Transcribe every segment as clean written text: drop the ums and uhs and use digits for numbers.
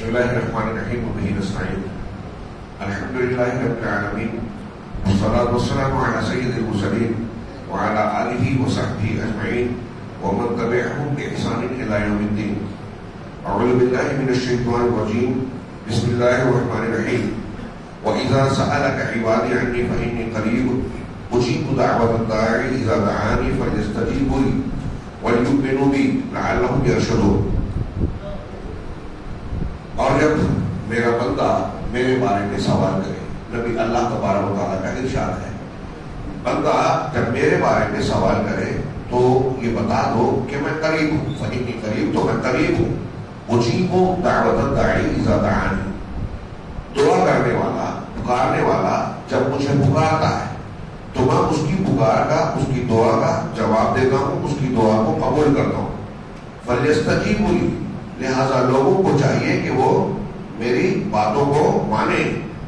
بسم الله الرحمن الرحيم وبه نستعين. الحمد لله رب العالمين والصلاة والسلام على سيد المرسلين وعلى آله وصحبه أجمعين ومن تبعهم بإحسان إلى يوم الدين. أعوذ بالله من الشيطان الرجيم. بسم الله الرحمن الرحيم. وإذا سألك عبادي عني فإني قريب أجيب دعوة الداعي إذا دعاني فليستجيبوا لي وليؤمنوا بي لعلهم يرشدون. اور جب میرا بندہ میرے بارے میں سوال کرے، نبی اللہ تبارک و تعالیٰ کا ارشاد ہے، بندہ جب میرے بارے میں سوال کرے تو یہ بتا دو کہ میں قریب ہوں، فإنی قریب، تو میں قریب ہوں، اجیب دعوت الداعی اذا دعانی، دعا کرنے والا، پکارنے والا جب مجھے پکارتا ہے تو میں اس کی پکار کا، اس کی دعا کا جواب دیتا ہوں، اس کی دعا کو قبول کرتا ہوں. فلیستجیبوا لی، لہذا لوگوں کو چاہیے کہ وہ میری باتوں کو مانیں،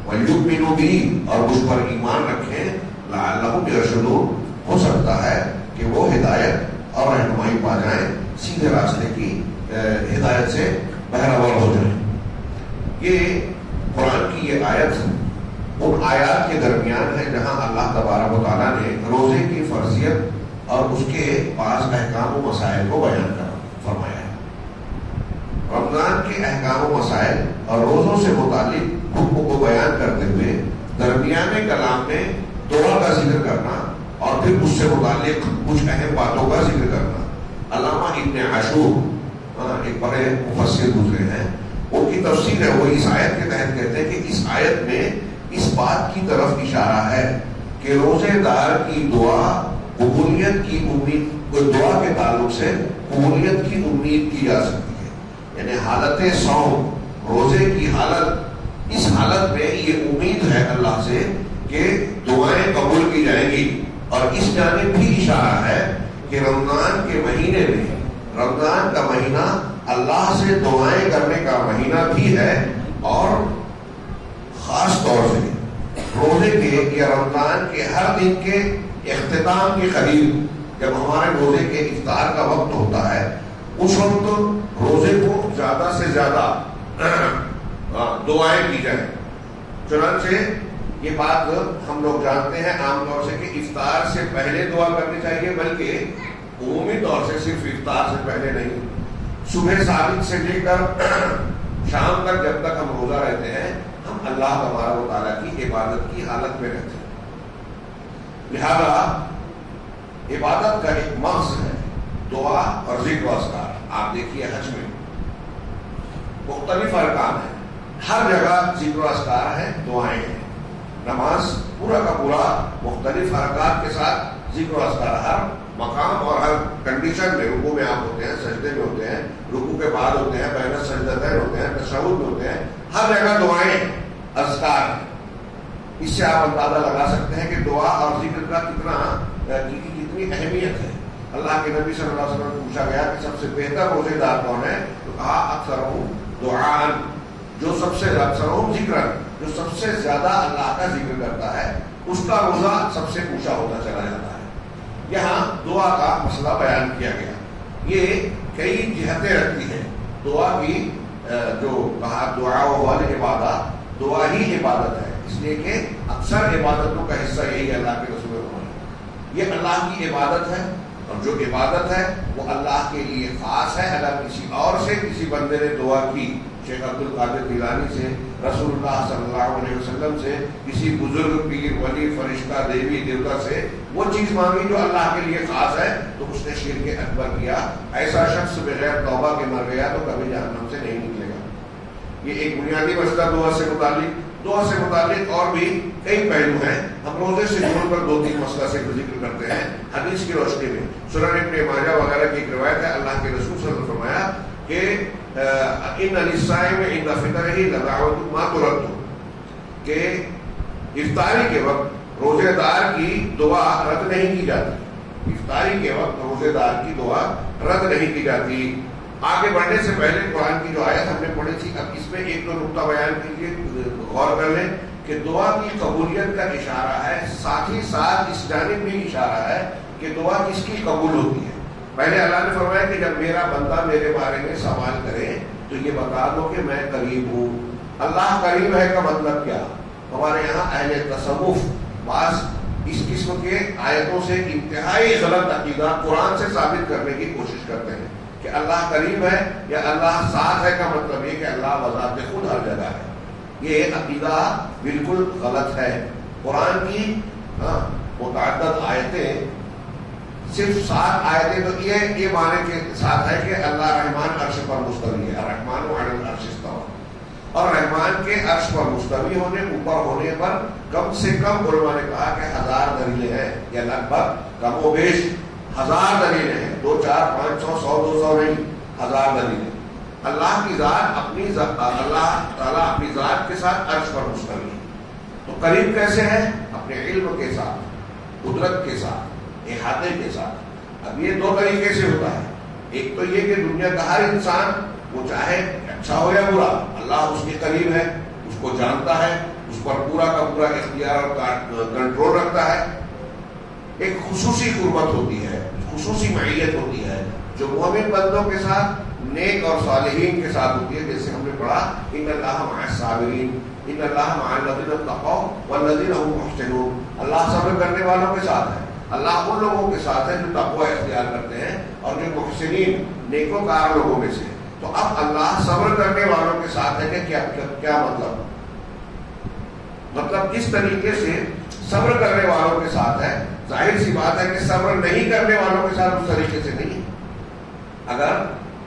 وَلْيُؤْمِنُوا بِي، اور مجھ پر ایمان رکھیں، لَعَلَّهُمْ يَرْشُدُونَ، ہو سکتا ہے کہ وہ ہدایت اور رہنمائی پا جائیں، سیدھے راستے کی ہدایت سے بہرور ہو جائیں. یہ قرآن کی یہ آیت ان آیات کے درمیان ہے جہاں اللہ تبارک و تعالیٰ نے روزے کی فرضیت اور اس کے بعض احکام و مسائل کو بیان فرمایا ہے. رمضان کے احکام و مسائل اور روزوں سے متعلق حکم کو بیان کرتے ہوئے درمیانے کلام میں دعا کا ذکر کرنا اور پھر اس سے متعلق کچھ اہم باتوں کا ذکر کرنا. علامہ ابن عاشور ایک بڑے مفسر گزرے ہیں، ان کی تفسیر ہے، وہ اس آیت کے تحت کہتے ہیں کہ اس آیت میں اس بات کی طرف اشارہ ہے کہ روزے دار کی دعا قبولیت کی امید، دعا کے تعلق سے قبولیت کی امید کی جا سکتی ہے. یعنی حالت صوم، روزے کی حالت، اس حالت میں یہ امید ہے اللہ سے کہ دعائیں قبول کی جائیں گی. اور اس جانب بھی اشارہ ہے کہ رمضان کے مہینے میں، رمضان کا مہینہ اللہ سے دعائیں کرنے کا مہینہ بھی ہے، اور خاص طور سے روزے کے یا رمضان کے ہر دن کے اختتام کے قریب جب ہمارے روزے کے افطار کا وقت ہوتا ہے، اس وقت روزے کو زیادہ سے زیادہ دعائیں کی جائیں. چنانچہ یہ بات ہم لوگ جانتے ہیں عام طور سے کہ افطار سے پہلے دعا کرنی چاہیے، بلکہ عمومی طور سے صرف افطار سے پہلے نہیں، صبح صادق سے لے کر شام تک جب تک ہم روزہ رہتے ہیں ہم اللہ تبارک و تعالیٰ کی عبادت کی حالت میں رہتے ہیں. لہذا عبادت کا ایک مقصد ہے دعا اور ذکر و اذکار. آپ دیکھیے حج میں مختلف ارکان ہیں، ہر جگہ ذکر و اذکار ہے، دعائیں ہیں. نماز پورا کا پورا مختلف حرکات کے ساتھ ذکر و اذکار، ہر مقام اور ہر کنڈیشن میں، رکوع میں آپ ہوتے ہیں، سجدے میں ہوتے ہیں، رکوع کے بعد ہوتے ہیں، بین السجدتین ہوتے ہیں، تشہد میں ہوتے ہیں، ہر جگہ دعائیں، اذکار. اس سے آپ اندازہ لگا سکتے ہیں کہ دعا اور ذکر کا کتنی اہمیت ہے. اللہ کے نبی صلی اللہ علیہ وسلم کو پوچھا گیا کہ سب سے بہتر روزے دار کون ہے، تو کہا اکثرہم دعاء، جو سب سے اکثرہم ذکرا، جو سب سے زیادہ اللہ کا ذکر کرتا ہے اس کا روزہ سب سے اونچا ہوتا چلا جاتا ہے. یہاں دعا کا مسئلہ بیان کیا گیا. یہ کئی جہتیں رکھتی ہے دعا کی، جو کہا دعا والعبادہ، دعا ہی عبادت ہے، اس لیے کہ اکثر عبادتوں کا حصہ یہی ہے. اللہ کے رسول یہ اللہ کی عبادت ہے، اور جو عبادت ہے وہ اللہ کے لیے خاص ہے. اگر کسی اور سے کسی بندے نے دعا کی، شیخ عبد القادر جیلانی سے، رسول اللہ صلی اللہ علیہ وسلم سے، کسی بزرگ پیر ولی فرشتہ دیوی دیوتا سے وہ چیز مانگی جو اللہ کے لیے خاص ہے، تو اس نے شرک اکبر کیا. ایسا شخص بغیر توبہ کے مر گیا تو کبھی جہنم سے نہیں نکلے گا. یہ ایک بنیادی مسئلہ دعا سے متعلق. دعا سے متعلق اور بھی کئی پہلو ہیں. ہم روزے سے جڑ کر دو تین مسئلہ سے ذکر کرتے ہیں حدیث کی روشنی میں. سنن ابن ماجہ وغیرہ کی ایک روایت ہے، اللہ کے رسول صلی اللہ علیہ وسلم نے فرمایا کہ ان للصائم عند فطرہ لدعوۃ ما ترد، کہ افطاری کے وقت روزے دار کی دعا رد نہیں کی جاتی. افطاری کے وقت روزے دار کی دعا رد نہیں کی جاتی. آگے بڑھنے سے پہلے قرآن کی جو آیت ہم نے پڑھی تھی، اب اس میں ایک دو نقطہ بیان کیجیے، غور کر لیں کہ دعا کی قبولیت کا اشارہ ہے، ساتھ ہی ساتھ اس جانب بھی اشارہ ہے کہ دعا کس کی قبول ہوتی ہے. پہلے اللہ نے فرمایا کہ جب میرا بندہ میرے بارے میں سوال کرے تو یہ بتا دو کہ میں قریب ہوں. اللہ قریب ہے کا مطلب کیا؟ ہمارے یہاں اہل تصوف بعض اس قسم کے آیتوں سے انتہائی غلط عقیدہ قرآن سے ثابت کرنے کی کوشش کرتے ہیں کہ اللہ قریب ہے یا اللہ ساتھ ہے کا مطلب یہ کہ اللہ بذات خود ہر جگہ ہے. یہ عقیدہ بالکل غلط ہے. قرآن کی متعدد آیتیں، صرف 7 آیتیں تو یہ معنی کے ساتھ ہے کہ اللہ رحمان عرش پر مستوی ہے، الرحمن علی العرش استوى، اور رحمان کے عرش پر مستوی ہونے، اوپر ہونے پر کم سے کم علماء نے کہا کہ 1000 دلیلیں ہیں، یا لگ بھگ کم و بیش 1000 دلیلیں ہیں. 2 4 500 100 200 نہیں، 1000 دلیلیں. اللہ کی ذات اللہ تعالیٰ اپنی ذات کے ساتھ عرش پر مستوی ہے. تو قریب کیسے ہے؟ اپنے علم کے ساتھ، قدرت کے ساتھ، احاطے کے ساتھ. اب یہ 2 طریقے سے ہوتا ہے. ایک تو یہ کہ دنیا کا ہر انسان، وہ چاہے اچھا ہو یا برا، اللہ اس کے قریب ہے، اس کو جانتا ہے، اس پر پورا کا پورا اختیار اور کنٹرول رکھتا ہے. ایک خصوصی قربت ہوتی ہے، خصوصی معیت ہوتی ہے جو مومن بندوں کے ساتھ، نیک اور صالحین کے ساتھ ہوتی ہے. جیسے ہم نے پڑھا ان اللہ مع الصابرین، ان اللہ مع الذین اتقوا والذین هم محسنون. اللہ صبر کرنے والوں کے ساتھ ہے. اللہ ان لوگوں کے ساتھ ہے جو تقوی اختیار کرتے ہیں اور جو محسنین نیکوکار لوگوں میں سے. تو اب اللہ صبر کرنے والوں کے ساتھ ہے کہ کیا مطلب کس طریقے سے صبر کرنے والوں کے ساتھ ہے. ظاہر سی بات ہے کہ صبر نہیں کرنے والوں کے ساتھ اس طریقے سے نہیں. اگر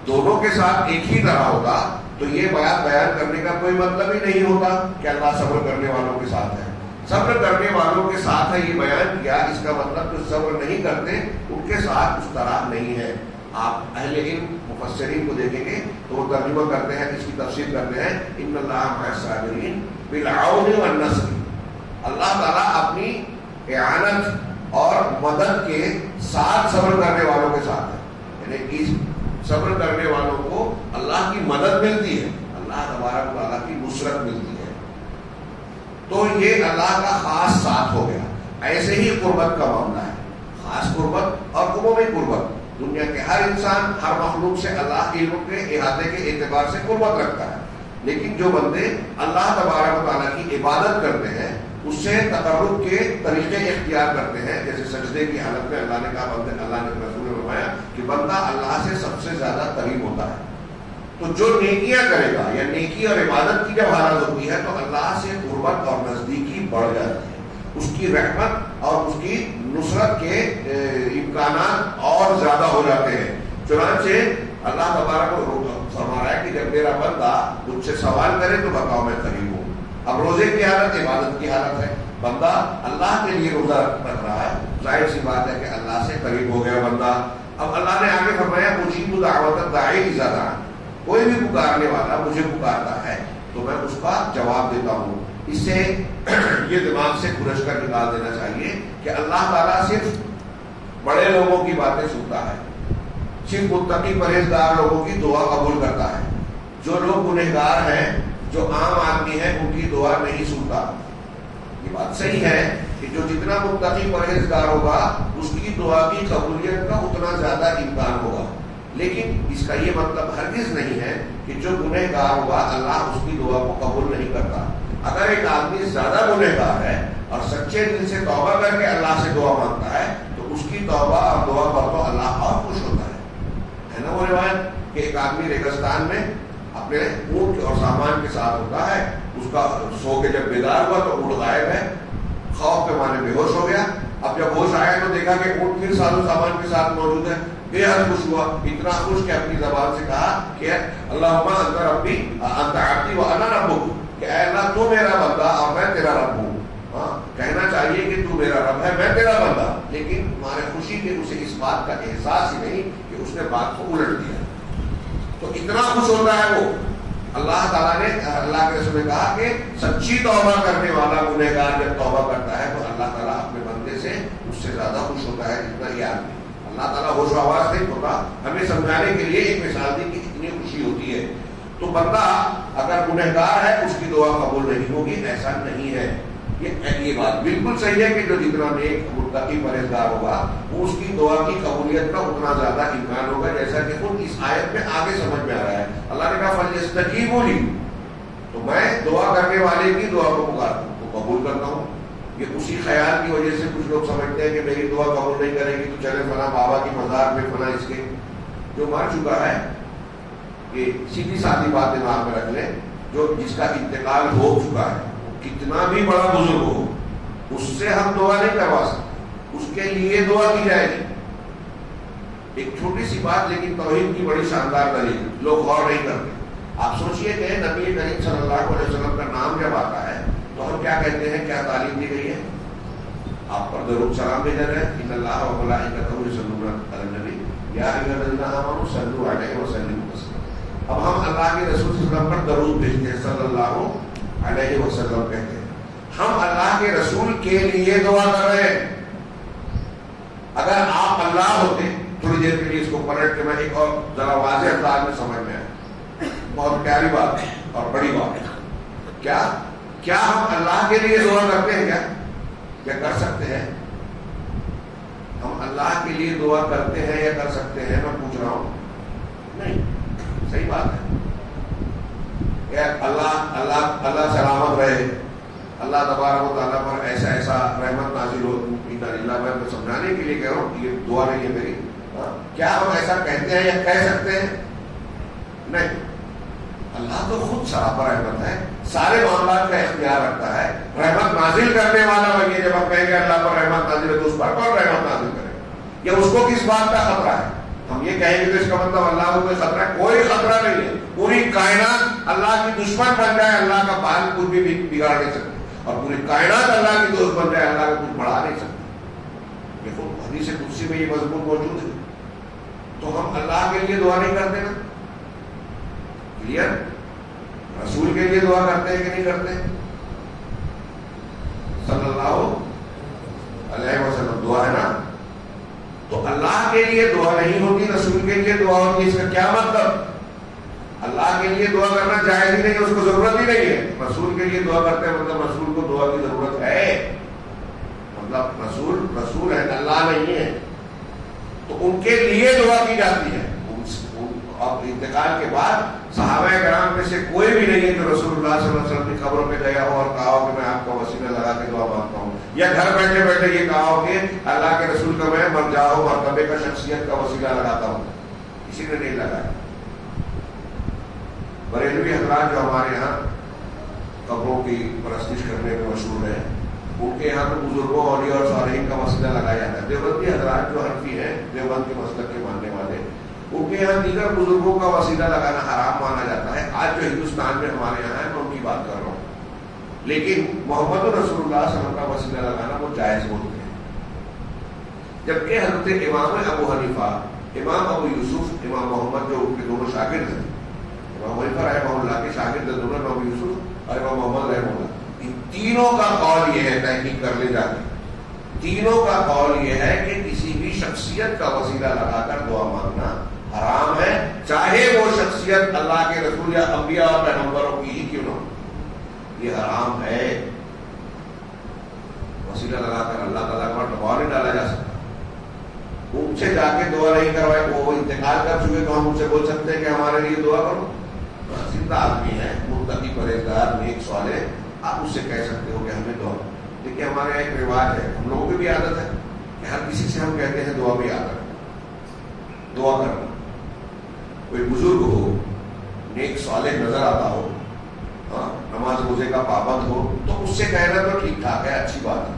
دونوں کے ساتھ ایک ہی طرح ہوتا تو یہ بیان کرنے کا کوئی مطلب ہی نہیں ہوتا کہ اللہ صبر کرنے والوں کے ساتھ ہے. صبر کرنے والوں کے ساتھ ہے یہ بیان کیا، اس کا مطلب جو صبر نہیں کرتے ان کے ساتھ اس طرح نہیں ہے. آپ اہل علم مفسرین کو دیکھیں گے تو وہ ترجمہ کرتے ہیں، اس کی تفسیر کرتے ہیں ان اللہ مع الصابرین بالعون والنصر. اللہ تعالیٰ اپنی اعانت اور مدد کے ساتھ صبر کرنے والوں کے ساتھ ہے. یعنی اس صبر کرنے والوں کو اللہ کی مدد ملتی ہے، اللہ تبارک و تعالیٰ کی نصرت ملتی ہے. تو یہ اللہ کا خاص ساتھ ہو گیا. ایسے ہی قربت کا معاملہ ہے، خاص قربت اور عمومی قربت. دنیا کے ہر انسان، ہر مخلوق سے اللہ کے علم کے احاطے کے اعتبار سے قربت رکھتا ہے. لیکن جو بندے اللہ تبارک و تعالیٰ کی عبادت کرتے ہیں، اس سے تقرب کے طریقے اختیار کرتے ہیں. جیسے سجدے کی حالت میں اللہ نے کہا، بندے اللہ نے رسول نے فرمایا کہ بندہ اللہ سے سب سے زیادہ قریب ہوتا ہے. تو جو نیکیاں کرے گا یا نیکی اور عبادت کی جب حالت ہوتی ہے تو اللہ سے قربت اور نزدیکی بڑھ جاتی ہے. اس کی رحمت اور اس کی نصرت کے امکانات اور زیادہ ہو جاتے ہیں. چنانچہ اللہ تبارک فرما رہا ہے کہ جب میرا بندہ مجھ سے سوال کرے تو بتاؤ میں قریب ہوں. اب روزے کی حالت عبادت کی حالت ہے، بندہ اللہ کے لیے روزہ رکھ رہا ہے، ظاہر سی بات ہے کہ اللہ سے قریب ہو گیا بندہ. اب اللہ نے آگے فرمایا اجیب دعوت الداعی اذا دعان. کوئی بھی پکارنے والا مجھے پکارتا ہے تو میں اس کا جواب دیتا ہوں. اس سے یہ دماغ سے کھرچ کر نکال دینا چاہیے کہ اللہ تعالیٰ صرف بڑے لوگوں کی باتیں سنتا ہے، صرف متقی پرہیزگار لوگوں کی دعا قبول کرتا ہے. جو لوگ گنہگار ہیں، جو عام آدمی ہیں، ان کی دعا نہیں سنتا. یہ بات صحیح ہے کہ جو جتنا متقی پرہیزگار ہوگا اس کی دعا کی قبولیت کا اتنا زیادہ امکان ہوگا. لیکن اس کا یہ مطلب ہرگز نہیں ہے کہ جو گنہگار ہوگا اللہ اس کی دعا کو قبول نہیں کرتا. اگر ایک آدمی زیادہ گنہگار ہے اور سچے دل سے توبہ کر کے اللہ سے دعا مانگتا ہے تو اس کی توبہ اور دعا پر تو اللہ اور خوش ہوتا ہے نا. وہ روایت کہ ایک آدمی ریگستان میں اپنے اونٹ اور سامان کے ساتھ ہوتا ہے، اس کا سو کے جب بیدار ہوا تو اونٹ غائب ہے، خوف کے معنی بے ہوش ہو گیا. اب جب ہوش آیا تو دیکھا کہ اونٹ پھر سازو سامان کے ساتھ موجود ہے. بے حد خوش ہوا، اتنا خوش کہ اپنی زبان سے کہا کہ اللہم انت ربی انت عبدی وانا ربک، کہ اے اللہ تو میرا بندہ اور میں تیرا رب ہوں. کہنا چاہیے کہ تو میرا رب ہے، میں تیرا بندہ، لیکن ہمارے خوشی کے اسے اس بات کا احساس ہی نہیں کہ اس نے بات کو الٹ دیا. تو اتنا خوش ہوتا ہے وہ. اللہ تعالیٰ نے، اللہ کے رسول نے کہا کہ سچی توبہ کرنے والا گنہگار جب توبہ کرتا ہے تو اللہ تعالیٰ اپنے بندے سے اس سے زیادہ خوش ہوتا ہے جتنا یہ آدمی. اللہ تعالیٰ ہوش و آواز نہیں ہوتا، ہمیں سمجھانے کے لیے ایک مثال دی کہ اتنی خوشی ہوتی ہے. تو بندہ اگر گنہگار ہے اس کی دعا قبول نہیں ہوگی، ایسا نہیں ہے. یہ بات بالکل صحیح ہے کہ جو جتنا نیک متقی پرہیزگار ہوگا اس کی دعا کی قبولیت کا اتنا زیادہ امکان ہوگا، جیسا کہ خود اس آیت میں آگے سمجھ میں آ رہا ہے۔ اللہ نے کہا فَلْيَسْتَجِيبُوا لِي، تو میں دعا کرنے والے کی دعا کو قبول کرتا ہوں۔ یہ اسی خیال کی وجہ سے کچھ لوگ سمجھتے ہیں کہ میری دعا قبول نہیں کرے گی تو چلے فلاں بابا کی مزار پہ فلاں اس کے جو مر چکا ہے، کہ سیدھی سادھی بات دماغ میں رکھ لیں، جو جس کا انتقال ہو چکا ہے کتنا بھی بڑا بزرگ ہو اس سے ہم دعا نہیں کروا سکتے، اس کے لیے دعا کی جائے گی۔ ایک چھوٹی سی بات لیکن توحید کی بڑی شاندار دلیل، لوگ غور نہیں کرتے۔ آپ سوچئے کہ نبی کریم صلی اللہ علیہ وسلم کا نام جب آتا ہے تو ہم کیا کہتے ہیں، کیا تعلیم دی گئی ہے؟ آپ پر درود سلام بھیجا جائے، ان اللہ و ملائکتہ یصلون علی النبی یا ایھا الذین آمنوا صلوا علیہ وسلموا تسلیما۔ اب ہم اللہ کے رسول صلی اللہ علیہ وسلم پر درود بھیجتے ہیں، صلی اللہ علیہ وسلم کہتے ہیں۔ ہم اللہ کے رسول کے لیے دعا کر رہے ہیں۔ اگر آپ اللہ ہوتے، تھوڑی دیر کے لیے اس کو پلٹ کے میں ایک اور ذرا واضح انداز میں سمجھ میں آئے، بہت پیاری بات ہے اور بڑی بات ہے۔ کیا ہم اللہ کے لیے دعا کرتے ہیں؟ کیا کر سکتے ہیں؟ ہم اللہ کے لیے دعا کرتے ہیں یا کر سکتے ہیں؟ میں پوچھ رہا ہوں، نہیں، صحیح بات ہے۔ اللہ سلامت رہے، اللہ تبارک و تعالیٰ پر ایسا رحمت نازل ہو، اللہ میں سمجھانے کے لیے کہہ رہا ہوں، یہ دعا نہیں ہے میری۔ کیا ہم ایسا کہتے ہیں یا کہہ سکتے ہیں؟ نہیں، اللہ تو خود سراپا رحمت ہے، سارے معاملات کا اختیار رکھتا ہے، رحمت نازل کرنے والا وہی ہے۔ جب ہم کہیں گے اللہ پر رحمت نازل ہے تو اس پر کون رحمت نازل کرے گا؟ یا اس کو کس بات کا خطرہ ہے؟ ہم یہ کہیں گے تو اس کا مطلب اللہ کو کوئی خطرہ ہے؟ کوئی خطرہ نہیں ہے۔ پوری کائنات اللہ کی دشمن بن جائے، اللہ کا بال کچھ بھی بگاڑ نہیں سکتے، اور پوری کائنات اللہ کی دوست بن جائے، اللہ کو کچھ بڑھا نہیں سکتے۔ یہ خود حدیث قدسی میں یہ مضمون موجود ہے۔ تو ہم اللہ کے لیے دعا نہیں کرتے نا؟ کلیئر؟ رسول کے لیے دعا کرتے ہیں کہ نہیں کرتے؟ صلی اللہ علیہ وسلم دعا ہے نا؟ تو اللہ کے لیے دعا نہیں ہوتی، رسول کے لیے دعا ہوتی، اس کا کیا مطلب؟ اللہ کے لیے دعا کرنا جائز ہی نہیں، اس کو ضرورت ہی نہیں ہے۔ رسول کے لیے دعا کرتے ہیں مطلب رسول کو دعا کی ضرورت ہے، مطلب رسول ہے، اللہ نہیں ہے، تو ان کے لیے دعا کی جاتی ہے۔ اب انتقال کے بعد صحابہ کرام میں سے کوئی بھی نہیں ہے جو رسول اللہ صلی اللہ علیہ وسلم کی قبروں پہ گیا ہو اور کہا ہو کہ میں آپ کا وسیلہ لگا کے دعا مانگتا ہوں، یا گھر بیٹھے بیٹھے یہ کہا ہو کہ اللہ کے رسول کا میں مرجع ہوں، مرتبے کا، شخصیت کا وسیلہ لگاتا ہوں، کسی نے نہیں لگایا۔ بریلوی حضرات جو ہمارے یہاں قبروں کی پرستش کرنے میں مشہور ہیں، ان کے یہاں تو بزرگوں، اولیاء اور صالحین کا وسیلہ لگایا جاتا ہے۔ دیوبندی حضرات جو حنفی ہیں، دیوبند کے مسلک کے ماننے والے، ان کے یہاں دیگر بزرگوں کا وسیلہ لگانا حرام مانا جاتا ہے۔ آج جو ہندوستان میں ہمارے یہاں ہے میں ان کی بات کر رہا ہوں، لیکن محمد رسول اللہ صلی اللہ علیہ وسلم کا وسیلہ لگانا وہ جائز بولتے ہیں۔ جبکہ حضرت امام ابو حنیفہ، امام ابو یوسف، امام محمد جو ان کے دونوں شاگرد ہیں، امام حنیفہ رحمہ اللہ کے شاگرد دونوں امام ابو یوسف اور امام محمد رحمہ اللہ، ان تینوں کا قول یہ ہے، تحقیق کر لے جاتے تینوں کا قول یہ ہے کہ کسی بھی شخصیت کا وسیلہ لگا کر دعا مانگنا حرام ہے، چاہے وہ شخصیت اللہ کے رسول یا انبیاء اور پیغمبروں کی ہی کیوں نہ ہو، یہ حرام ہے۔ وسیلہ لگا کر اللہ تعالیٰ کا دباؤ نہیں ڈالا جا سکتا۔ ان سے جا کے دعا نہیں کروائے، وہ انتقال کر چکے تو ہم ان سے بول سکتے ہیں کہ ہمارے لیے دعا کرو؟ زندہ آدمی ہے، متقی پرہیزگار نیک صالح، آپ اس سے کہہ سکتے ہو کہ ہمیں دعا۔ دیکھیے ہمارے یہاں ایک رواج ہے، ہم لوگوں کی بھی عادت ہے کہ ہر کسی سے ہم کہتے ہیں دعا بھی یاد رکھو، دعا کرنا۔ کوئی بزرگ ہو، نیک صالح نظر آتا ہو، نماز روزے کا پابند ہو، تو اس سے کہنا تو ٹھیک ٹھاک ہے، اچھی بات ہے۔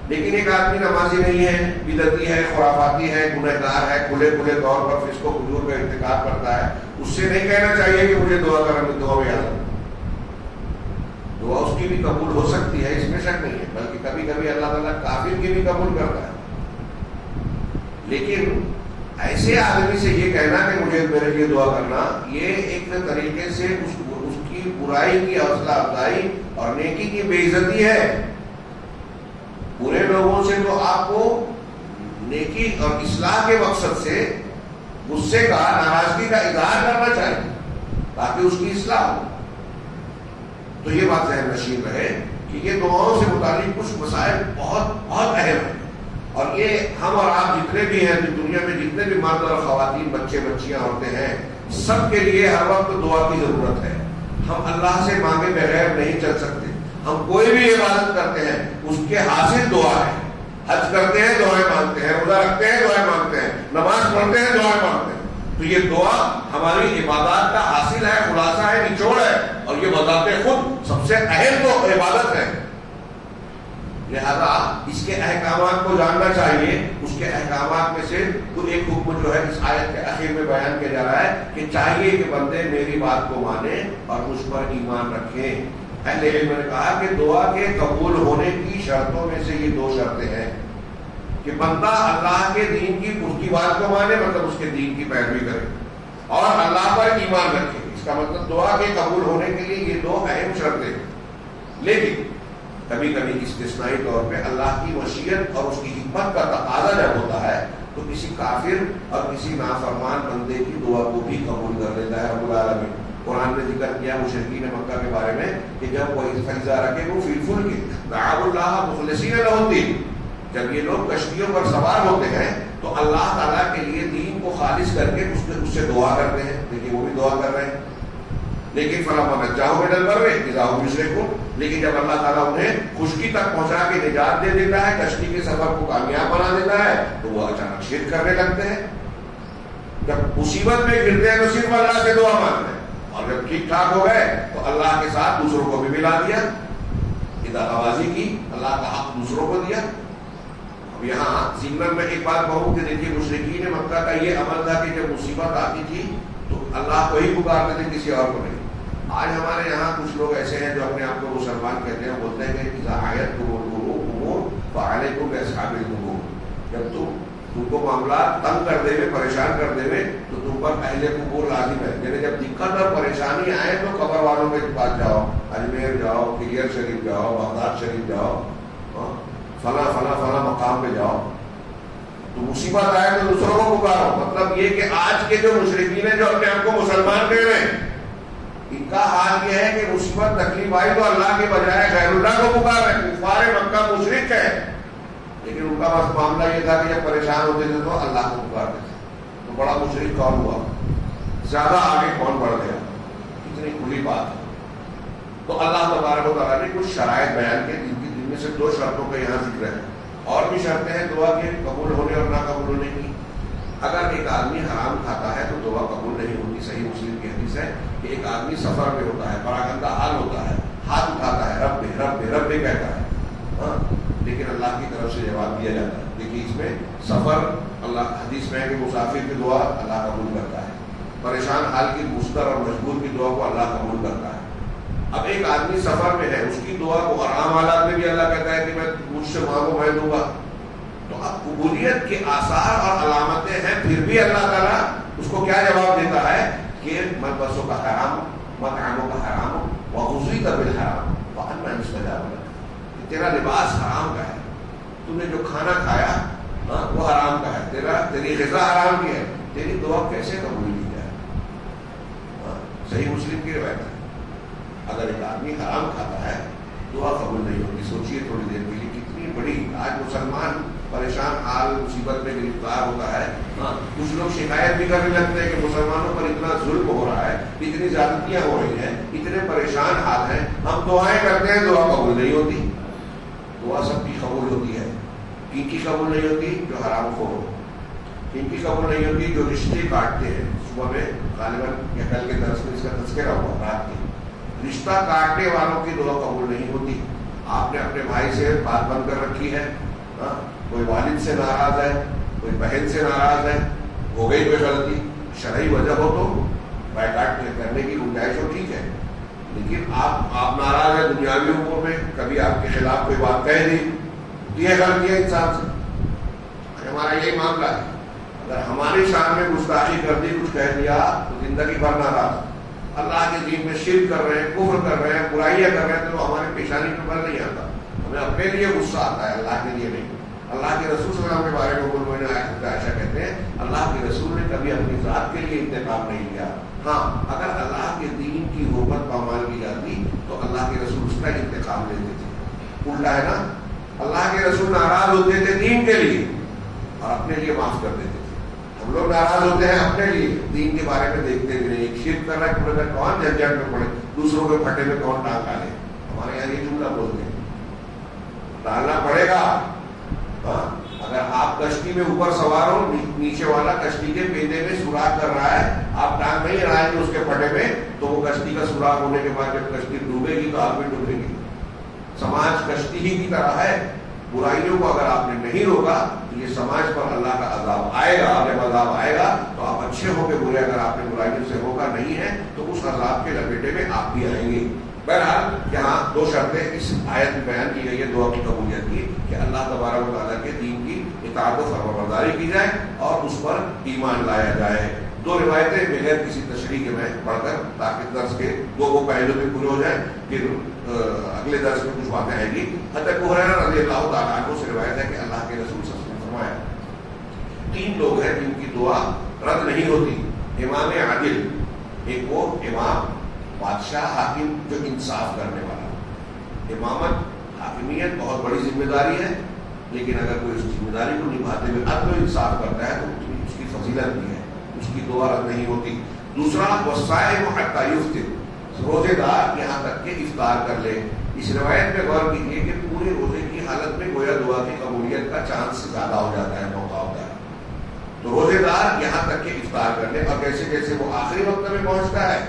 لیکن ایک آدمی نمازی نہیں ہے، بدعتی ہے، خرافاتی ہے، گنہگار ہے، کھلے طور پر فسق و فجور کا ارتکاب کرتا ہے، اس سے نہیں کہنا چاہیے کہ مجھے دعا کرنا، دعا میں یاد رکھو۔ دعا اس کی بھی قبول ہو سکتی ہے، اس میں شک نہیں ہے، بلکہ کبھی کبھی اللہ تعالیٰ کافر کی بھی قبول کرتا ہے۔ لیکن ایسے آدمی سے یہ کہنا کہ مجھے میرے لیے دعا کرنا، یہ ایک طریقے سے اس کی برائی کی حوصلہ افزائی اور نیکی کی بے عزتی ہے۔ برے لوگوں سے تو آپ کو نیکی اور اصلاح کے مقصد سے غصے کا، ناراضگی کا اظہار کرنا چاہیے تاکہ اس کی اصلاح ہو۔ تو یہ بات ذہن نشین رہے کہ یہ دعاؤں سے متعلق کچھ مسائل بہت بہت اہم ہیں، اور یہ ہم اور آپ جتنے بھی ہیں دنیا میں، جتنے بھی مرد اور خواتین، بچے بچیاں، عورتیں ہیں، سب کے لیے ہر وقت دعا کی ضرورت ہے۔ ہم اللہ سے مانگے بغیر نہیں چل سکتے۔ ہم کوئی بھی عبادت کرتے ہیں اس کے حاصل دعا ہے۔ حج کرتے ہیں دعائیں مانگتے ہیں، روزہ رکھتے ہیں دعائیں مانگتے ہیں، نماز پڑھتے ہیں دعائیں مانگتے ہیں۔ تو یہ دعا ہماری عبادات کا حاصل ہے، خلاصہ ہے، نچوڑ ہے، اور یہ بذات خود سب سے اہم تو عبادت ہے۔ لہذا اس کے احکامات کو جاننا چاہیے۔ اس کے احکامات میں سے تو ایک حکم جو ہے اس آیت کے آخر میں بیان کیا جا رہا ہے کہ چاہیے کہ بندے میری بات کو مانیں اور مجھ پر ایمان رکھیں۔ اہل علم نے کہا کہ دعا کے قبول ہونے کی شرطوں میں سے یہ دو شرطیں ہیں کہ بندہ اللہ کے دین کی اس کی بات کو مانے، مطلب اس کے دین کی پیروی کرے، اور اللہ پر ایمان رکھے۔ اس کا مطلب دعا کے قبول ہونے کے لیے یہ دو اہم شرطیں ہیں۔ لیکن کبھی کبھی استثنائی طور پہ اللہ کی مشیت اور اس کی حکمت کا تقاضا جب ہوتا ہے تو کسی کافر اور کسی نافرمان بندے کی دعا کو بھی قبول کر لیتا ہے رب العالمین۔ قرآن نے ذکر کیا مشرکین مکہ کے بارے میں کہ جب وہ فیضا رکھے وہ فی الفلک دعوا اللہ مخلصین لہ الدین، جب یہ لوگ کشتیوں پر سوار ہوتے ہیں تو اللہ تعالیٰ کے لیے دین کو خالص کر کے اس سے دعا کرتے ہیں۔ دیکھیے وہ بھی دعا کر رہے ہیں۔ لیکن فلما نجاہم الی البر اذا هم یشرکون، لیکن جب اللہ تعالیٰ انہیں خشکی تک پہنچا کے نجات دے دیتا ہے، کشتی کے سفر کو کامیاب بنا دیتا ہے، تو وہ اچانک شرک کرنے لگتے ہیں۔ جب مصیبت میں گرتے ہیں تو صرف اللہ سے دعا مانگتے ہیں، اور جب ٹھیک ٹھاک ہو گئے تو اللہ کے ساتھ دوسروں کو بھی ملا دیا، ادارہ بازی کی، اللہ کا حق دوسروں کو دیا۔ اب یہاں ضمن میں ایک بات کہوں کہ دیکھیے مشرکین مکہ کا یہ عمل تھا کہ جب مصیبت آتی تھی تو اللہ کو ہی پکارتے تھے، کسی اور کو نہیں۔ آج ہمارے یہاں کچھ لوگ ایسے ہیں جو اپنے آپ کو مسلمان کہتے ہیں، بولتے ہیں کہ اذا آیتکم الامور فعلیکم باصحاب القبور، جب تم کو معاملات تنگ کر دے، پریشان کر دے تو تم پر اہل قبور لازم ہے۔ یعنی جب دقت اور پریشانی آئے تو قبر والوں کے پاس جاؤ، اجمیر جاؤ، کلیئر شریف جاؤ، بغداد شریف جاؤ، فلاں فلاں فلاں مقام پہ جاؤ۔ تو مصیبت آئے تو دوسروں کو پکارو۔ مطلب یہ کہ آج کے جو مشرکین ہیں جو اپنے آپ کو مسلمان کہہ رہے ہیں، ان کا حال یہ ہے کہ مصیبت تکلیف آئی تو اللہ کے بجائے غیر اللہ کو پکار رہے ہیں۔ کفار مکہ مشرک ہے، لیکن ان کا بس معاملہ یہ تھا کہ جب پریشان ہوتے تھے تو اللہ کو پکارتے تھے۔ تو بڑا مشرک کون ہوا؟ زیادہ آگے کون بڑھ گیا؟ اتنی کھلی بات ہے۔ تو اللہ تبارک و تعالیٰ نے کچھ شرائط بیان کی، جن میں سے دو شرطوں کا یہاں ذکر ہے۔ اور بھی شرطیں ہیں دعا کے قبول ہونے اور نہ قبول ہونے کی۔ اگر ایک آدمی حرام کھاتا ہے تو دعا قبول نہیں ہوتی۔ صحیح مسلم کی حدیث ہے کہ ایک آدمی سفر میں ہوتا ہے، پراگندہ حال ہوتا ہے، ہاتھ اٹھاتا ہے، رب رب رب کہتا ہے، ہاں، لیکن اللہ کی طرف سے جواب دیا جاتا ہے۔ دیکھیے اس میں سفر، اللہ حدیث میں ہے کہ مسافر کی دعا اللہ قبول کرتا ہے، پریشان حال کی مضطر اور مجبور کی دعا کو اللہ قبول کرتا ہے۔ اب ایک آدمی سفر میں ہے، اس کی دعا کو آرام حالات میں بھی اللہ کہتا ہے کہ میں مجھ سے مانگو میں دوں گا۔ تو اب قبولیت کے آثار اور علامتیں ہیں، پھر بھی اللہ تعالیٰ اس کو کیا جواب دیتا ہے کہ ملبسوں کا حرام، مطعموں کا حرام، وغذیت بالحرام فأنى يستجاب لك، تیرا لباس حرام کا ہے، تو نے جو کھانا کھایا وہ حرام کا ہے، تیری غذا حرام کی ہے، تیری دعا کیسے قبول کی جائے؟ صحیح مسلم کی روایت ہے۔ اگر ایک آدمی حرام کھاتا ہے دعا قبول نہیں ہوتی۔ سوچیے تھوڑی دیر کے لیے کتنی بڑی، آج مسلمان پریشان حال مصیبت میں گرفتار ہوتا ہے، کچھ لوگ شکایت بھی کرنے لگتے ہیں کہ مسلمانوں پر اتنا ظلم ہو رہا ہے، اتنی زیادتیاں ہو رہی ہیں، اتنے پریشان حال ہیں، ہم دعائیں کرتے ہیں دعا قبول نہیں ہوتی۔ دعا سب کی قبول ہوتی ہے، کن کی قبول نہیں ہوتی؟ جو حرام خور ہو، کن کی قبول نہیں ہوتی؟ جو رشتے کاٹتے ہیں۔ صبح میں غالباً یا کل کے درس میں اس کا تذکرہ ہوا، رات کی رشتہ کاٹنے والوں کی دعا قبول نہیں ہوتی۔ آپ نے اپنے بھائی سے بات بند کر رکھی ہے، کوئی والد سے ناراض ہے، کوئی بہن سے ناراض ہے، ہو گئی کوئی غلطی، شرعی وجہ ہو تو بائیکاٹ کرنے کی گنجائش ہو، ٹھیک ہے، لیکن آپ ناراض ہیں دنیاوی امور میں، کبھی آپ کے خلاف کوئی بات کہہ دی، یہ غلطی ہے انسان سے۔ ہمارا یہی معاملہ ہے، اگر ہماری شان میں گستاخی کر دی، کچھ کہہ دیا تو زندگی بھر ناراض، اللہ کے دین میں شرک کر رہے ہیں، کفر کر رہے ہیں، برائیاں کر رہے ہیں، تو ہماری پیشانی پہ بل نہیں آتا، ہمیں اپنے لیے غصہ آتا ہے، اللہ کے لیے نہیں۔ اللہ کے رسول صلی اللہ علیہ وسلم کے بارے میں بولنا عائشہ کہتے ہیں اللہ کے رسول نے کبھی اپنی ذات کے لیے انتقام نہیں لیا، ہاں اگر اللہ کے دین کی حرمت پامال کی جاتی تو اللہ کے رسول اس کا انتقام لیتے تھے۔ الٹا ہے نا. اللہ کے رسول ناراض ہوتے تھے دین کے لیے اور اپنے لیے معاف کر دیتے تھے. ہم لوگ ناراض ہوتے ہیں اپنے لیے, دین کے بارے میں دیکھتے بھی نہیں. شرک کر رہا ہے پورے میں کون جھنجھٹ میں پڑے, دوسروں کے پھٹے میں کون ٹانگ ڈالے. ہمارے یہاں یہ جملہ بولتے ہیں ڈالنا پڑے گا. اگر آپ کشتی میں اوپر سوار ہو, نیچے والا کشتی کے پیندے میں سوراخ کر رہا ہے, آپ ٹانگ نہیں لگائیں گے اس کے پھٹے میں, تو وہ کشتی کا سوراخ ہونے کے بعد جب کشتی ڈوبے گی تو آپ بھی ڈوبے گی. سماج کشتی ہی کی طرح ہے. برائیوں کو اگر آپ نے نہیں روکا تو یہ سماج پر اللہ کا عذاب آئے گا. جب عذاب آئے گا تو آپ اچھے ہو کے برے, اگر آپ نے برائیوں سے روکا نہیں ہے تو اس عذاب کے لپیٹے میں آپ بھی آئیں گے. بہرحال یہاں دو شرطیں اس آیت میں بیان کی گئی ہے دعا کی قبولیت کی, کہ اللہ تبارک و تعالیٰ کے دین کی اطاعت و فرمانبرداری کی جائے اور اس پر ایمان لایا جائے. دو روایتیں بغیر کسی تشریح کے میں پڑھ کر, تاکہ درس کے وہ پہلو بھی پورے ہو جائیں, پھر اگلے درس میں کچھ باتیں آئیں گی. حضرت ابو ہریرہ رضی اللہ تعالیٰ عنہ سے روایت ہے کہ اللہ کے رسول صلی اللہ علیہ وسلم نے فرمایا, 3 لوگ ہیں جن کی دعا رد نہیں ہوتی. امام عادل, ایک وہ امام بادشاہ حاکم جو انصاف کرنے والا. امامت حاکمیت بہت بڑی ذمہ داری ہے, لیکن اگر کوئی اس ذمہ داری کو نبھاتے ہوئے عدل و انصاف کرتا ہے تو اس کی فضیلت بھی ہے, اس کی دعا رد نہیں ہوتی. دوسرا والصائم حتی یفطر, روزے دار یہاں تک کہ افطار کر لے. اس روایت میں غور کیجیے کہ پورے روزے کی حالت میں گویا دعا کی قبولیت کا چانس زیادہ ہو جاتا ہے, موقع ہوتا ہے. تو روزے دار یہاں تک کہ افطار کر لے, اور جیسے جیسے وہ آخری وقت میں پہنچتا ہے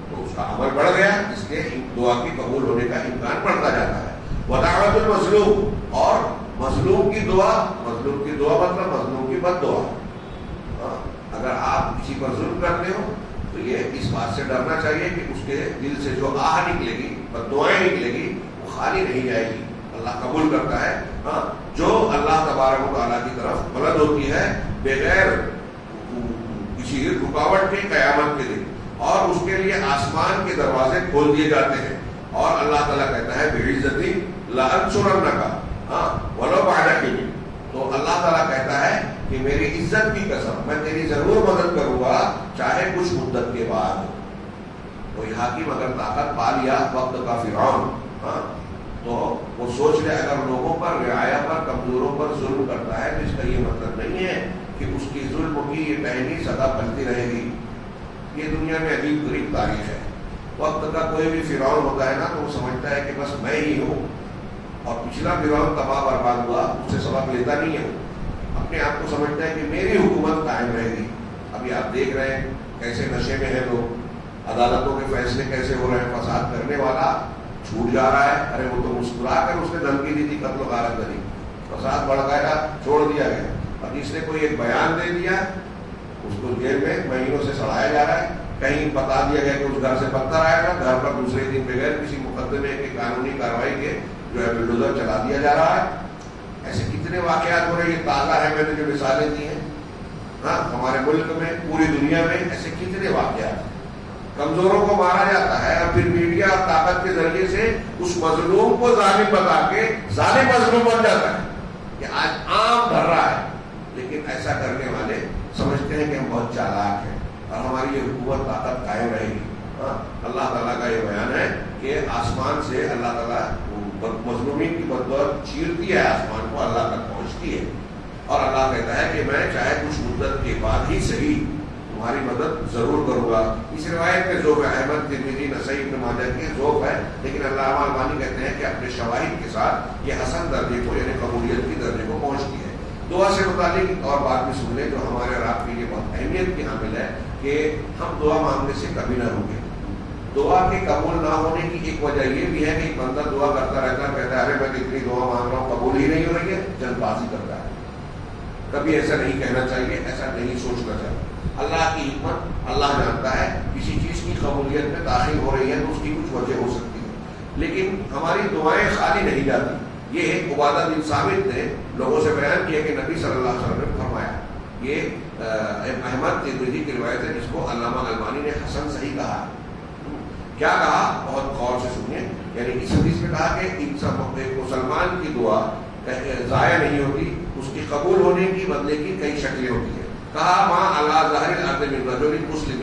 تو اس کا عمل بڑھ گیا, جس کے دعا کی قبول ہونے کا امکان بڑھتا جاتا ہے. ودعوت المظلوم, اور مظلوم کی دعا, مظلوم کی دعا مطلب مظلوم کی بد دعا. اگر آپ کسی پر ظلم کرتے ہو تو یہ اس بات سے ڈرنا چاہیے کہ اس کے دل سے جو آہ نکلے گی, بد دعائیں نکلے گی, وہ خالی نہیں جائے گی, اللہ قبول کرتا ہے. جو اللہ تبارک و تعالیٰ کی طرف بلند ہوتی ہے بغیر کسی رکاوٹ کے قیامت کے دن, اور اس کے لیے آسمان کے دروازے کھول دیے جاتے ہیں, اور اللہ تعالیٰ کہتا ہے بعزتی لانصرنک ولو بعد حین. تو اللہ تعالیٰ کہتا ہے کہ میری عزت کی قسم, میں تیری ضرور مدد کروں گا چاہے کچھ مدت کے بعد. کوئی حاکم اگر طاقت پا لیا وقت کا فرعون, تو وہ سوچ لے اگر لوگوں پر, رعایا پر, کمزوروں پر ظلم کرتا ہے تو اس کا یہ مطلب نہیں ہے کہ اس کی ظلم کی یہ ٹہنی سدا بنتی رہے گی. یہ دنیا میں عجیب غریب تاریخ ہے. وقت کا کوئی بھی فرعون ہوتا ہے نا تو وہ سمجھتا ہے کہ بس میں ہی ہوں, اور پچھلا فرعون تباہ برباد ہوا اس سے سبق لیتا نہیں ہے. اپنے آپ کو سمجھتا ہے کہ میری حکومت قائم رہے گی. ابھی آپ دیکھ رہے ہیں کیسے نشے میں ہے لوگ, عدالتوں کے فیصلے کیسے ہو رہے ہیں. فساد کرنے والا چھوٹ جا رہا ہے, ارے وہ تو مسکرا کر اس نے دھمکی دی تھی قتل و غارت کری, فساد بڑھ گیا, چھوڑ دیا گیا. اور جس نے کوئی ایک بیان دے دیا اس کو جیل میں مہینوں سے سڑایا جا رہا ہے. کہیں بتا دیا گیا کہ اس گھر سے پتھر آئے گا, گھر پر دوسرے دن بغیر کسی مقدمے کی قانونی کارروائی کے جو ہے بلڈوزر چلا دیا جا رہا ہے. ایسے کتنے واقعات ہو رہے ہیں, یہ تازہ ہے, میں نے جو مثالیں دی ہیں ہمارے ملک میں, پوری دنیا میں ایسے کتنے واقعات. کمزوروں کو مارا جاتا ہے اور پھر میڈیا اور طاقت کے ذریعے سے اس مظلوم کو ظالم بتا کے ظالم مظلوم بن جاتا ہے. یہ آج عام دھر رہا ہے, لیکن ایسا کرنے والے سمجھتے ہیں کہ ہم بہت چالاک ہیں اور ہماری یہ حکومت طاقت قائم رہے گی. اللہ تعالیٰ کا یہ بیان ہے کہ آسمان سے اللہ تعالیٰ مظلومین کی بددعا چیرتی ہے, آسمان کو اللہ تک پہنچتی ہے, اور اللہ کہتا ہے کہ میں چاہے کچھ مدت کے بعد ہی صحیح تمہاری مدد ضرور کروں گا. اس روایت میں ذوق احمد, ترمذی, نسائی, ابن ماجہ کی ذوق ہے, لیکن علامہ البانی کہتے ہیں کہ اپنے شواہد کے ساتھ یہ حسن درجے کو یعنی قبولیت کی درجے کو پہنچتی ہے. دعا سے متعلق ایک اور بات بھی سن لیں جو ہمارے اور آپ کے لیے بہت اہمیت کی حامل ہے, کہ ہم دعا مانگنے سے کبھی نہ رکیں. دعا کے قبول نہ ہونے کی ایک وجہ یہ بھی ہے کہ ایک بندہ دعا کرتا رہتا ہے, کہتا ہے ارے میں تو اتنی دعا مانگ رہا ہوں قبول ہی نہیں ہو رہی ہے, جلد بازی کرتا ہے. کبھی ایسا نہیں کہنا چاہیے, ایسا نہیں سوچنا چاہیے. اللہ کی حکمت اللہ جانتا ہے, کسی چیز کی قبولیت میں داخل ہو رہی ہے تو اس کی کچھ وجہ ہو سکتی ہے, لیکن ہماری دعائیں خالی نہیں جاتی. یہ عبادہ بن ثابت نے لوگوں سے بیان کیا کہ نبی صلی اللہ علیہ وسلم نے فرمایا. یہ احمد ترمذی کی روایت ہے جس کو علامہ البانی نے حسن صحیح کہا. کیا کہا, بہت غور سے سنیے. یعنی اس حدیث میں کہا کہ ایک مسلمان کی دعا ضائع نہیں ہوتی, اس کی قبول ہونے کی بدلے کی کئی شکلیں ہوتی ہیں. کہا ماں اللہ ظاہر الارض من رجل مسلم,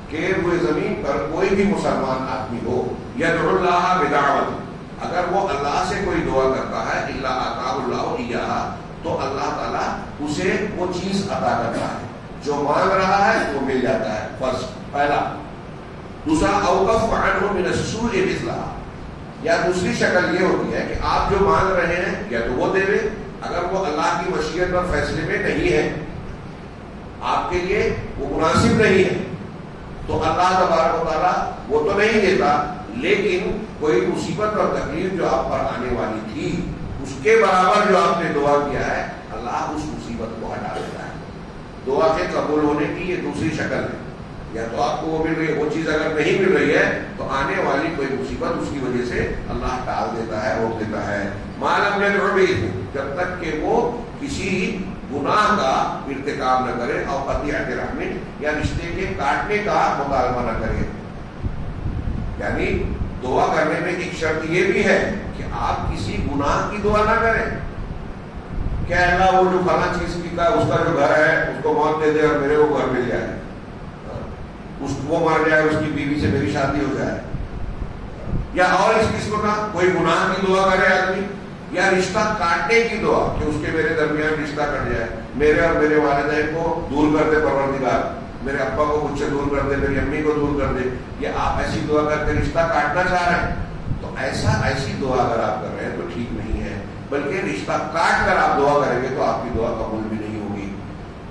کہ وہ زمین پر کوئی بھی مسلمان آدمی ہو, یدعو اللہ بدعوت, اگر وہ اللہ سے کوئی دعا کرتا ہے الا آتاہ اللہ ایہا، تو اللہ تعالیٰ اسے وہ چیز عطا کرتا ہے جو مانگ رہا ہے، وہ مل جاتا ہے. فرسٹ پہلا. دوسرا اوقف عنہ من السوء مثلہا، یا دوسری شکل یہ ہوتی ہے کہ آپ جو مانگ رہے ہیں یا تو وہ دے دیں، اگر وہ اللہ کی مشیت اور فیصلے میں نہیں ہے، آپ کے لیے وہ مناسب نہیں ہے، تو اللہ تبارک و تعالیٰ وہ تو نہیں دیتا، لیکن کوئی مصیبت اور تکلیف جو آپ پر آنے والی تھی اس کے برابر جو آپ نے دعا کیا ہے، اللہ اس مصیبت کو ہٹا دیتا ہے. دعا کے قبول ہونے کی یہ دوسری شکل ہے. یا تو آپ کو وہ مل رہی ہے، وہ چیز اگر نہیں مل رہی ہے تو آنے والی کوئی مصیبت اس کی وجہ سے اللہ ٹال دیتا ہے، روک دیتا ہے. ما لم يدع به، جب تک کہ وہ کسی گناہ کا ارتکاب نہ کرے، اور قطیعۃ رحم، یا رشتے کے کاٹنے کا مطالبہ نہ کرے. یعنی دعا کرنے میں ایک شرط یہ بھی ہے کہ آپ کسی گناہ کی دعا نہ کریں. کیا اللہ وہ جو فلاں چیز کی کا اس کا جو گھر ہے اس کو موت دے دے اور میرے کو گھر مل جائے، اس وہ مر جائے، اس کی بیوی سے میری شادی ہو جائے، یا اور اس قسم کا کوئی گناہ کی دعا کرے آدمی، یا رشتہ کاٹنے کی دعا کہ اس کے میرے درمیان رشتہ کٹ جائے، میرے اور میرے والدین کو دور کر دے پروردگار، میرے ابا کو مجھ سے دور کر دے، میری امی کو دور کر دے. یہ آپ ایسی دعا کر کے رشتہ کاٹنا چاہ رہے ہیں، تو ایسی دعا اگر آپ کر رہے ہیں تو ٹھیک نہیں ہے، بلکہ رشتہ کاٹ کر آپ دعا کریں گے تو آپ کی دعا قبول بھی نہیں ہوگی.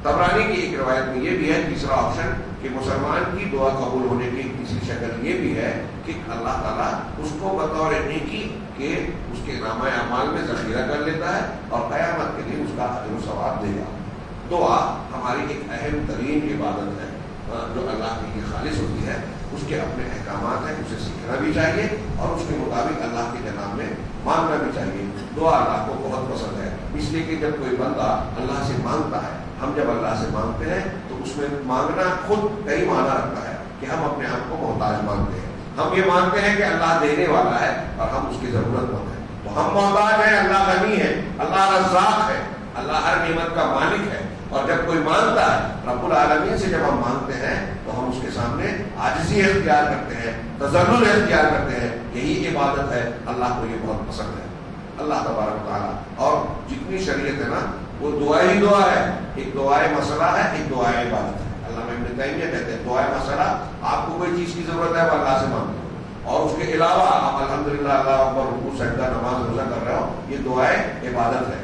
طبرانی کی ایک روایت میں یہ بھی ہے، تیسرا آپشن، کہ مسلمان کی دعا قبول ہونے کی تیسری شکل یہ بھی ہے کہ اللہ تعالیٰ اس کو بطور نیکی کہ اس کے نامہ اعمال میں ذخیرہ کر لیتا ہے اور قیامت کے دن اس کا اجر و ثواب دے گا. دعا ہماری ایک اہم ترین عبادت ہے جو اللہ کے لیے خالص ہوتی ہے. اس کے اپنے احکامات ہیں، اسے سیکھنا بھی چاہیے اور اس کے مطابق اللہ کے جناب میں مانگنا بھی چاہیے. دعا اللہ کو بہت پسند ہے، اس لیے کہ جب کوئی بندہ اللہ سے مانگتا ہے، ہم جب اللہ سے مانگتے ہیں تو اس میں مانگنا خود کئی معنی رکھتا ہے کہ ہم اپنے آپ کو محتاج مانگتے ہیں. ہم یہ مانتے ہیں کہ اللہ دینے والا ہے اور ہم اس کی ضرورت مند ہیں، تو ہم محتاج ہیں، اللہ غنی ہے، اللہ رزاق ہے، اللہ ہر نعمت کا مالک ہے. اور جب کوئی مانگتا ہے رب العالمین سے، جب ہم مانگتے ہیں تو ہم اس کے سامنے عاجزی اختیار کرتے ہیں، تذلل اختیار کرتے ہیں. یہی عبادت ہے، اللہ کو یہ بہت پسند ہے. اللہ تبارک و تعالیٰ اور جتنی شریعت ہے نا وہ دعا ہی دعا ہے. ایک دعائے مسئلہ ہے، ایک دعائے عبادت ہے. علامہ ابن تیمیہ کہتے ہیں دعائے مسئلہ آپ کو کوئی چیز کی ضرورت ہے وہ اللہ سے مانگو، اور اس کے علاوہ آپ الحمدللہ اللہ اکبر رکوع سجدہ نماز روزہ کر رہے ہو، یہ دعائے عبادت ہے.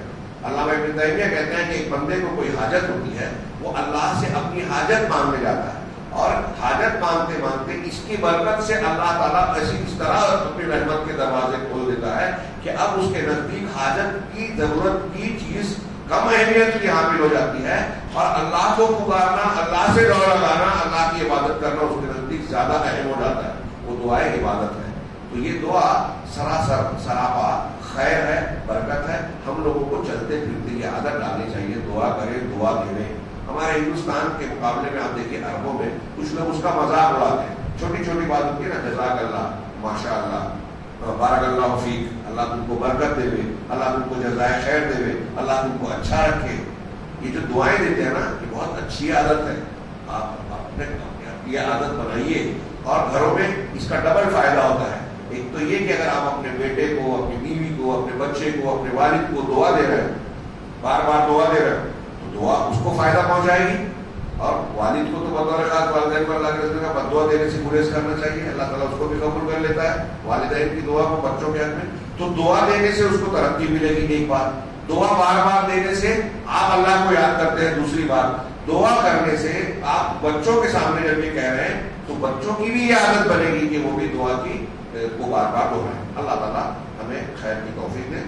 علامہ ابن تیمیہ کہتے ہیں کہ ایک بندے کو کوئی حاجت ہوتی ہے، وہ اللہ سے اپنی حاجت مانگنے جاتا ہے، اور حاجت مانگتے مانگتے اس کی برکت سے اللہ تعالیٰ ایسی اس طرح اپنی رحمت کے دروازے کھول دیتا ہے کہ اب اس کے نزدیک حاجت کی ضرورت کی چیز کم اہمیت کی حامل ہو جاتی ہے، اور اللہ کو پکارنا، اللہ سے دوڑ لگانا، اللہ کی عبادت کرنا اس کے نزدیک زیادہ اہم ہو جاتا ہے. وہ دعائے عبادت ہے. تو یہ دعا سراسر سراپا خیر ہے، برکت ہے. ہم لوگوں کو چلتے پھرتے یہ عادت ڈالنی چاہیے، دعا کریں، دعا دیں. ہمارے ہندوستان کے مقابلے میں آپ دیکھیں عربوں میں کچھ لوگ اس کا مذاق اڑاتے ہیں، چھوٹی چھوٹی بات ہوتی ہے نا، جزاک اللہ، ماشاء اللہ، بارک اللہ فیک، اللہ تم کو برکت دے، اللہ تم کو جزائے خیر دے، اللہ تم کو اچھا رکھے. یہ جو دعائیں دیتے ہیں نا یہ بہت اچھی عادت ہے. آپ اپنے یہ عادت بنائیے اور گھروں میں اس کا ڈبل فائدہ ہوتا ہے. ایک تو یہ کہ اگر آپ اپنے بیٹے کو، اپنی بیوی کو، اپنے بچے کو، اپنے والد کو دعا دے رہے ہیں، بار بار دعا دے رہے ہیں، تو دعا اس کو فائدہ پہنچائے گی. اور والد کو تو بطور خاص والدین پر اللہ کے رسول کا بد دعا دینے سے گریز کرنا چاہیے، اللہ تعالیٰ اس کو بھی قبول کر لیتا ہے والدین کی دعا کو بچوں کے حق میں. تو دعا دینے سے اس کو ترقی ملے گی. ایک بات دعا بار بار دینے سے آپ اللہ کو یاد کرتے ہیں. دوسری بات دعا کرنے سے آپ بچوں کے سامنے جب یہ کہہ رہے ہیں تو بچوں کی بھی یہ عادت بنے گی کہ وہ بھی دعا کی کو بار بار دہرائیں. اللہ تعالیٰ ہمیں خیر کی توفیق دے.